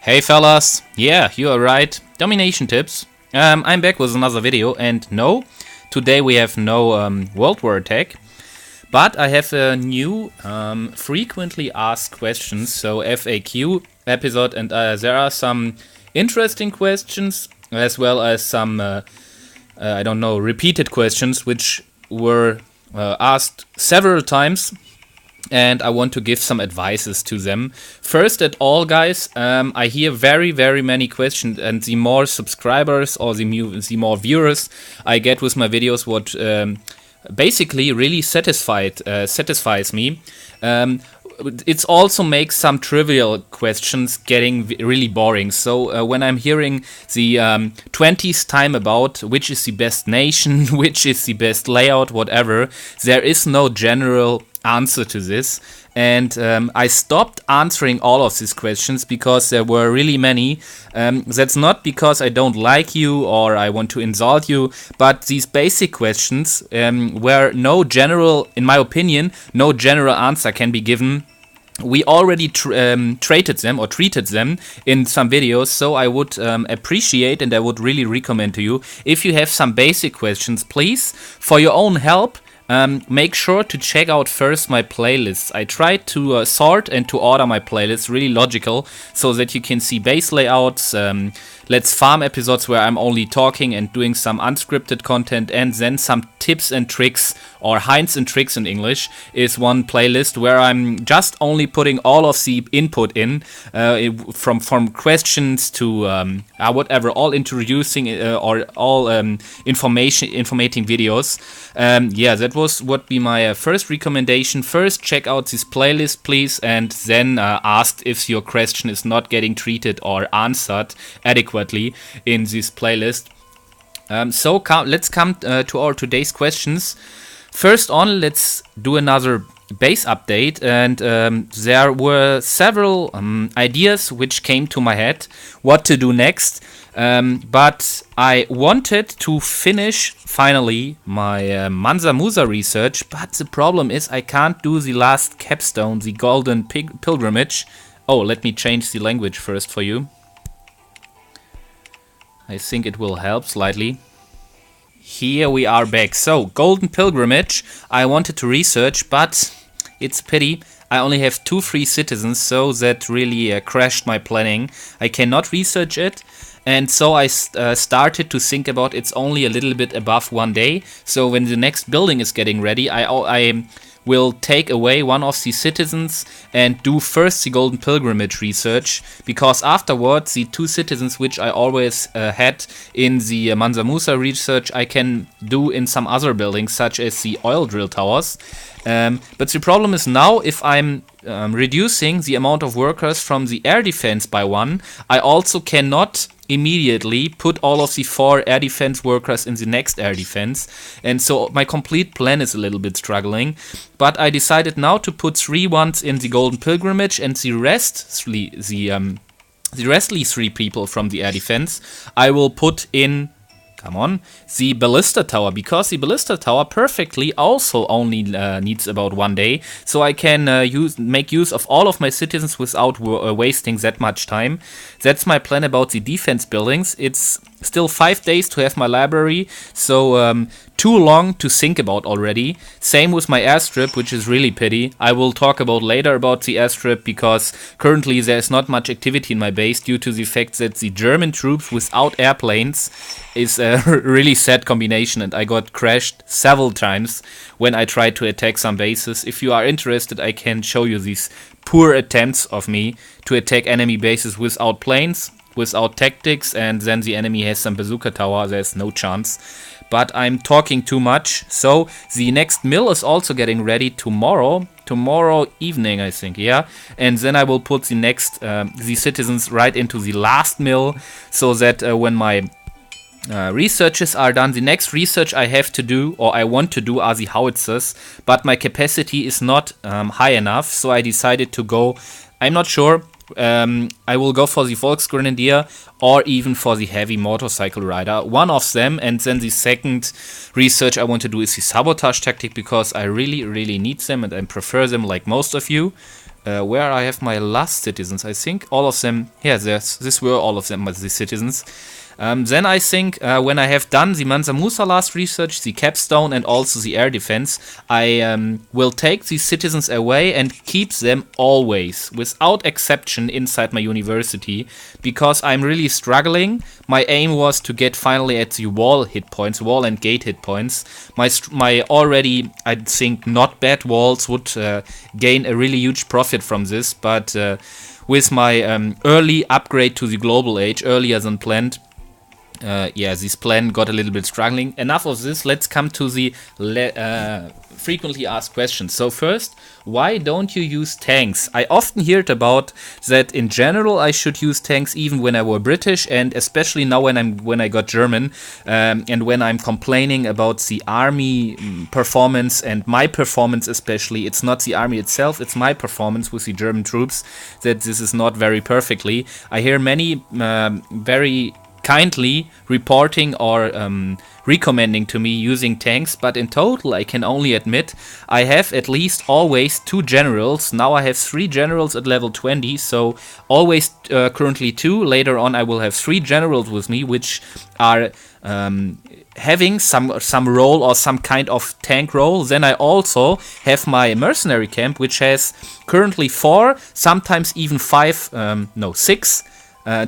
Hey fellas, yeah, you are right. Domination tips. I'm back with another video, and no, today we have no World War attack, but I have a new frequently asked questions, so FAQ episode, and there are some interesting questions as well as some I don't know, repeated questions which were asked several times. And I want to give some advices to them. First at all, guys, I hear very many questions, and the more subscribers or the more viewers I get with my videos, what basically really satisfies me. It also makes some trivial questions getting really boring. So when I'm hearing the 20th time about which is the best nation, which is the best layout, whatever, there is no general answer to this, and I stopped answering all of these questions because there were really many. That's not because I don't like you or I want to insult you, but these basic questions where no general, in my opinion, no general answer can be given. We already treated them in some videos, so I would appreciate and I would really recommend to you, if you have some basic questions, please, for your own help, make sure to check out first my playlists. I tried to sort and to order my playlists really logical so that you can see base layouts, Let's Farm episodes where I'm only talking and doing some unscripted content, and then some tips and tricks, or Hints and Tricks in English, is one playlist where I'm just only putting all of the input in, from questions to whatever, all introducing or all informating videos. Yeah, that would be my first recommendation. First, check out this playlist, please, and then ask if your question is not getting treated or answered adequately in this playlist. Let's come to our today's questions. First on, let's do another base update, and there were several ideas which came to my head what to do next, but I wanted to finish finally my Mansa Musa research, but the problem is I can't do the last capstone, the Golden Pilgrimage. Oh, let me change the language first for you. I think it will help slightly. Here we are back. So, Golden Pilgrimage, I wanted to research, but it's a pity. I only have 2 free citizens, so that really crashed my planning. I cannot research it, and so I started to think about it's only a little bit above 1 day. So when the next building is getting ready, I will take away one of the citizens and do first the Golden Pilgrimage research, because afterwards the 2 citizens which I always had in the Mansa Musa research I can do in some other buildings, such as the oil drill towers. But the problem is now, if I'm reducing the amount of workers from the air defense by 1, I also cannot immediately put all of the 4 air defense workers in the next air defense, and so my complete plan is a little bit struggling. But I decided now to put 3 ones in the Golden Pilgrimage, and the restly 3 people from the air defense I will put in, come on, the Ballista Tower, because the Ballista Tower perfectly also only needs about 1 day, so I can make use of all of my citizens without wasting that much time. That's my plan about the defense buildings. It's still 5 days to have my library, so too long to think about already. Same with my airstrip, which is really pity. I will talk about later about the airstrip, because currently there's not much activity in my base due to the fact that the German troops without airplanes is a really sad combination, and I got crashed several times when I tried to attack some bases. If you are interested, I can show you these poor attempts of me to attack enemy bases without planes, without tactics, and then the enemy has some bazooka tower. There's no chance. But I'm talking too much. So the next mill is also getting ready tomorrow evening, I think, yeah. And then I will put the next the citizens right into the last mill, so that when my researches are done, the next research I have to do, or I want to do, are the howitzers, but my capacity is not high enough, so I decided to go, I'm not sure, I will go for the Volksgrenadier or even for the heavy motorcycle rider, one of them. And then the second research I want to do is the sabotage tactic, because I really need them and I prefer them like most of you. where I have my last citizens. I think all of them, yeah, this were all of them, the citizens. Then I think when I have done the Mansa Musa last research, the capstone and also the air defense, I will take these citizens away and keep them always, without exception, inside my university, because I'm really struggling. My aim was to get finally at the wall hit points, wall and gate hit points. My already, I think, not bad walls would gain a really huge profit from this, but with my early upgrade to the global age, earlier than planned, yeah, this plan got a little bit struggling. Enough of this, let's come to the frequently asked questions. So first, why don't you use tanks? I often heard about that in general I should use tanks even when I were British, and especially now when I got German, and when I'm complaining about the army performance and my performance especially. It's not the army itself, it's my performance with the German troops that this is not very perfectly. I hear many very kindly reporting or recommending to me using tanks, but in total I can only admit I have at least always 2 generals. Now I have 3 generals at level 20, so always currently 2. Later on I will have 3 generals with me, which are having some role or some kind of tank role. Then I also have my mercenary camp, which has currently 4, sometimes even 6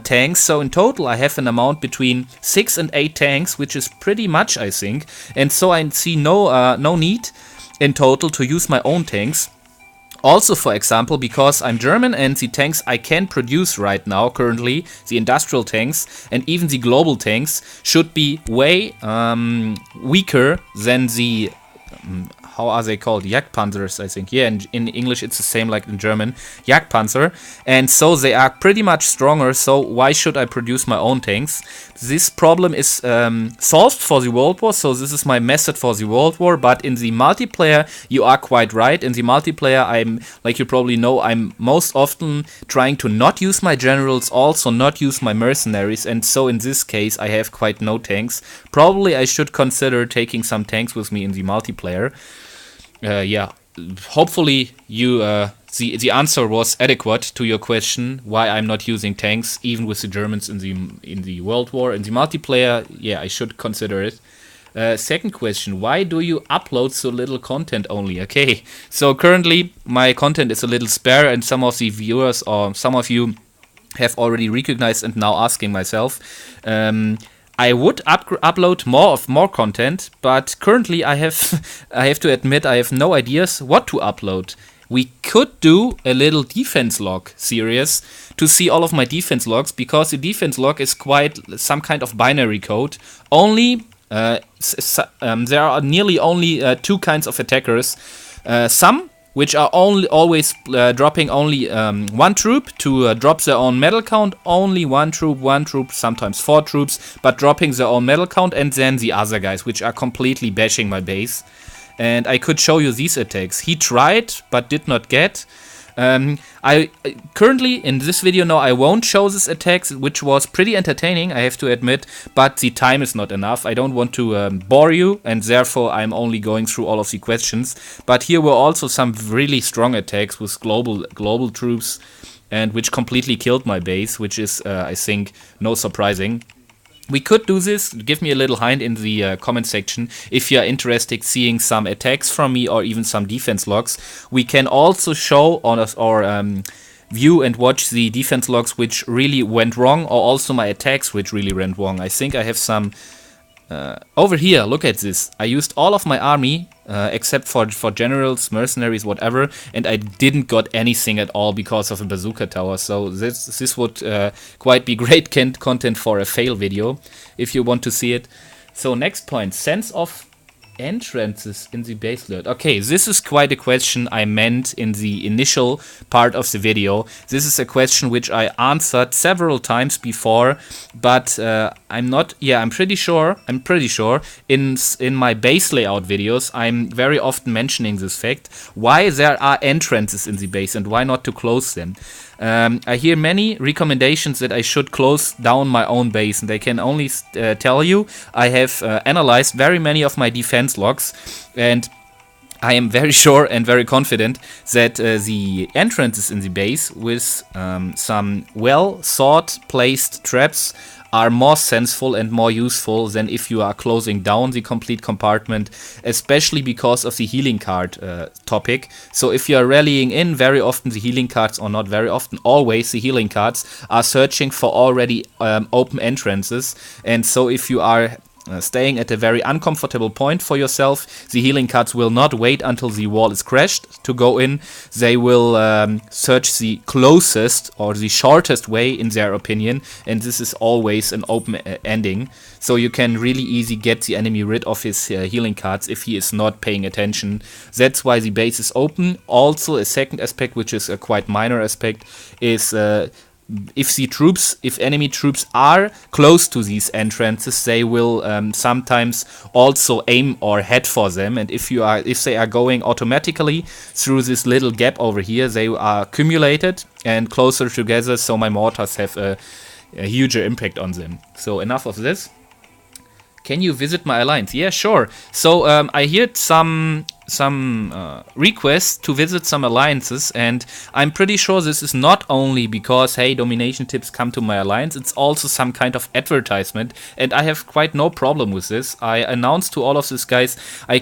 tanks. So in total I have an amount between 6 and 8 tanks, which is pretty much, I think, and so I see no need in total to use my own tanks. Also, for example, because I'm German and the tanks I can produce right now currently, the industrial tanks and even the global tanks, should be way weaker than the how are they called? Jagdpanzers, I think. Yeah, in English it's the same like in German. Jagdpanzer. And so they are pretty much stronger, so why should I produce my own tanks? This problem is solved for the World War, so this is my method for the World War, but in the multiplayer, you are quite right. In the multiplayer, I'm, like you probably know, I'm most often trying to not use my generals, also not use my mercenaries, and so in this case, I have quite no tanks. Probably I should consider taking some tanks with me in the multiplayer. Yeah, hopefully you the answer was adequate to your question why I'm not using tanks even with the Germans in the World War. In the multiplayer, yeah, I should consider it. Second question, why do you upload so little content only? Okay, so currently my content is a little spare, and some of the viewers or some of you have already recognized and now asking myself. I would upload more content, but currently I have to admit I have no ideas what to upload. We could do a little defense log series to see all of my defense logs, because the defense log is quite some kind of binary code. Only there are nearly only 2 kinds of attackers. Some which are always dropping only 1 troop to drop their own medal count, only 1 troop, sometimes 4 troops, but dropping their own medal count, and then the other guys, which are completely bashing my base. And I could show you these attacks. He tried, but did not get. I currently, in this video now, I won't show this attacks, which was pretty entertaining, I have to admit, but the time is not enough. I don't want to bore you, and therefore I'm only going through all of the questions. But here were also some really strong attacks with global troops, and which completely killed my base, which is, I think, no surprising. We could do this. Give me a little hint in the comment section if you are interested seeing some attacks from me or even some defense logs. We can also show on us or view and watch the defense logs which really went wrong, or also my attacks which really went wrong. I think I have some over here. Look at this. I used all of my army except for generals, mercenaries, whatever, and I didn't got anything at all because of a bazooka tower. So this would quite be great content for a fail video if you want to see it. So next point, sense of entrances in the base layout. Okay, this is quite a question I meant in the initial part of the video. This is a question which I answered several times before, but I'm pretty sure in my base layout videos I'm very often mentioning this fact, why there are entrances in the base and why not to close them. I hear many recommendations that I should close down my own base, and I can only tell you I have analyzed very many of my defense logs, and I am very sure and very confident that the entrances in the base with some well thought placed traps are more sensible and more useful than if you are closing down the complete compartment, especially because of the healing card topic. So if you are rallying in, very often the healing cards, or not very often, always the healing cards are searching for already open entrances. And so if you are staying at a very uncomfortable point for yourself, the healing cards will not wait until the wall is crashed to go in. They will search the closest or the shortest way in their opinion, and this is always an open ending. So you can really easy get the enemy rid of his healing cards if he is not paying attention. That's why the base is open. Also, a second aspect, which is a quite minor aspect, is if enemy troops are close to these entrances, they will sometimes also aim or head for them. And if they are going automatically through this little gap over here, they are accumulated and closer together. So my mortars have a huger impact on them. So enough of this. Can you visit my alliance? Yeah, sure. So I heard some requests to visit some alliances, and I'm pretty sure this is not only because, hey, domination tips, come to my alliance. It's also some kind of advertisement, and I have quite no problem with this. I announced to all of these guys, I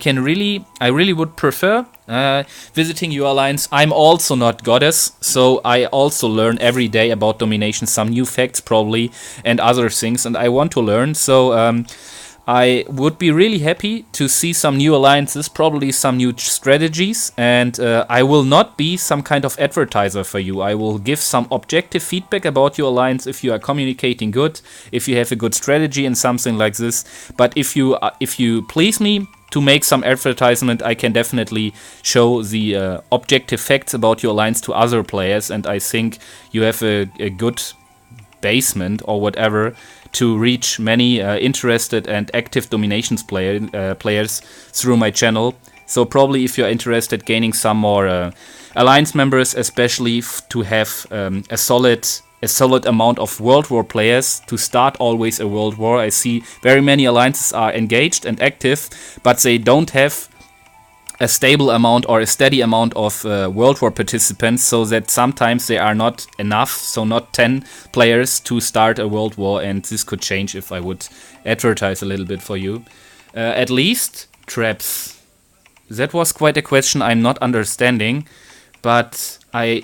really would prefer visiting your alliance. I'm also not goddess, so I also learn every day about domination, some new facts probably, and other things, and I want to learn. So I would be really happy to see some new alliances, probably some new strategies, and I will not be some kind of advertiser for you. I will give some objective feedback about your alliance if you are communicating good, if you have a good strategy and something like this. But if you please me to make some advertisement, I can definitely show the objective facts about your alliance to other players, and I think you have a good basement or whatever to reach many interested and active dominations players through my channel. So probably if you're interested gaining some more alliance members, especially to have a solid amount of World War players to start always a World War. I see very many alliances are engaged and active, but they don't have a stable amount or a steady amount of World War participants, so that sometimes they are not enough, so not 10 players to start a World War, and this could change if I would advertise a little bit for you. At least traps. That was quite a question I'm not understanding, but I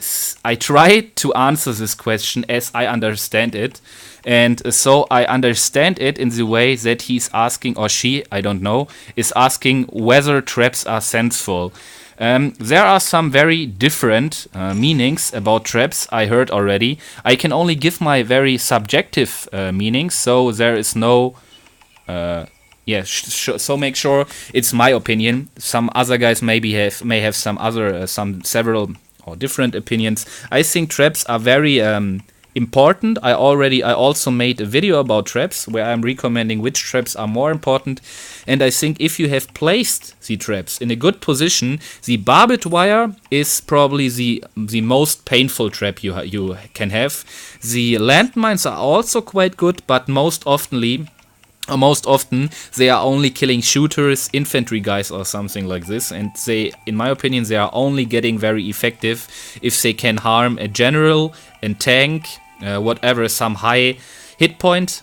try to answer this question as I understand it. And so I understand it in the way that he's asking, or she, I don't know, is asking whether traps are sensible. There are some very different meanings about traps I heard already. I can only give my very subjective meanings, so there is no... so make sure it's my opinion. Some other guys may have some other, several or different opinions. I think traps are very important. I also made a video about traps where I'm recommending which traps are more important. And I think if you have placed the traps in a good position, the barbed wire is probably the most painful trap you can have. The landmines are also quite good, but most often they are only killing shooters, infantry guys or something like this, and in my opinion, they are only getting very effective if they can harm a general and tank, whatever, some high hit point,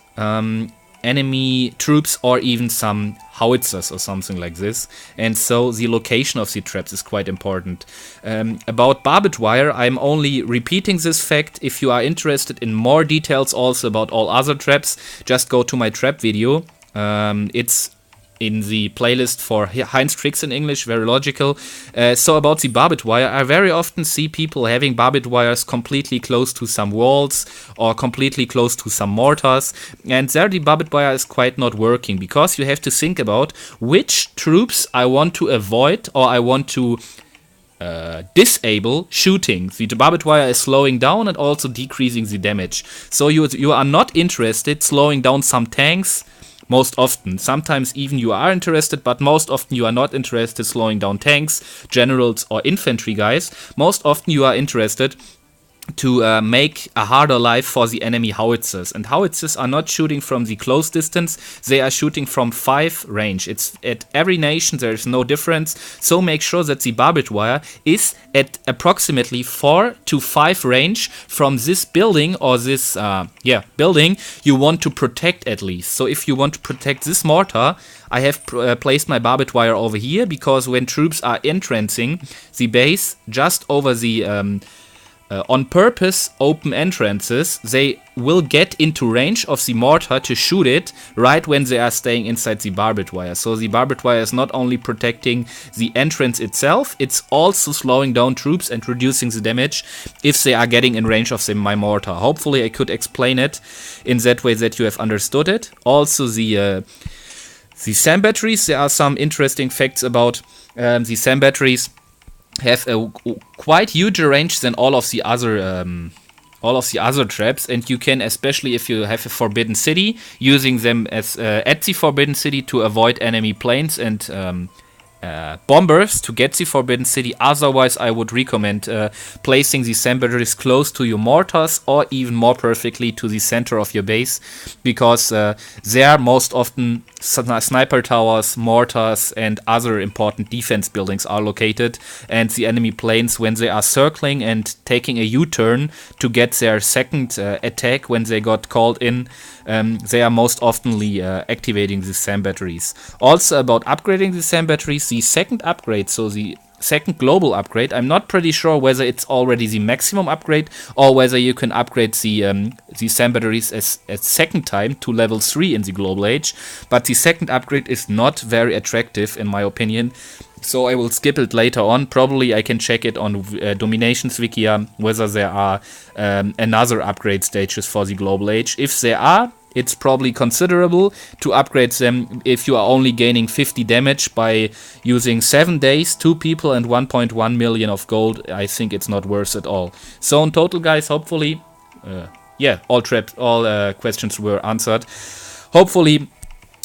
enemy troops, or even some howitzers or something like this. And so the location of the traps is quite important. About barbed wire, I'm only repeating this fact. If you are interested in more details also about all other traps, just go to my trap video. It's in the playlist for Heinz tricks in English, very logical. So about the barbed wire, I very often see people having barbed wires completely close to some walls or completely close to some mortars, and there the barbed wire is quite not working, because you have to think about which troops I want to avoid or I want to disable shooting. The barbed wire is slowing down and also decreasing the damage. So you are not interested slowing down some tanks. Most often. Sometimes even you are interested, but most often you are not interested slowing down tanks, generals or infantry guys. Most often you are interested make a harder life for the enemy howitzers. And howitzers are not shooting from the close distance, they are shooting from 5 range. It's at every nation, there is no difference. So make sure that the barbed wire is at approximately 4 to 5 range from this building or this building you want to protect at least. So if you want to protect this mortar, I have placed my barbed wire over here, because when troops are entrancing the base just over the on purpose open entrances, they will get into range of the mortar to shoot it right when they are staying inside the barbed wire. So the barbed wire is not only protecting the entrance itself, it's also slowing down troops and reducing the damage if they are getting in range of my mortar. Hopefully I could explain it in that way that you have understood it. Also the SAM batteries, there are some interesting facts about the SAM batteries. Have a quite huger range than all of the other traps, and you can, especially if you have a forbidden city, using them as at the forbidden city to avoid enemy planes and bombers to get the forbidden city. Otherwise, I would recommend placing the SAM batteries close to your mortars, or even more perfectly to the center of your base, because there most often sniper towers, mortars, and other important defense buildings are located, and the enemy planes, when they are circling and taking a U-turn to get their second attack when they got called in, they are most oftenly activating the SAM batteries. Also about upgrading the SAM batteries, the second upgrade, so the second global upgrade, I'm not pretty sure whether it's already the maximum upgrade or whether you can upgrade the SAM batteries as second time to level 3 in the global age, but the second upgrade is not very attractive in my opinion, so I will skip it later on. Probably I can check it on DomiNations Wikia whether there are another upgrade stages for the global age. If there are, it's probably considerable to upgrade them if you are only gaining 50 damage by using 7 days, 2 people and 1.1 million of gold. I think it's not worth it all. So in total, guys, hopefully, all questions were answered. Hopefully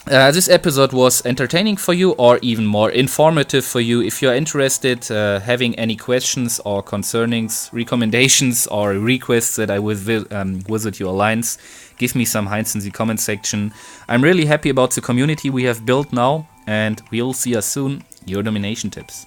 this episode was entertaining for you, or even more informative for you. If you are interested, having any questions or concernings, recommendations or requests that I will visit your lines, give me some hints in the comment section. I'm really happy about the community we have built now, and we'll see us soon. Your DomiNation Tips.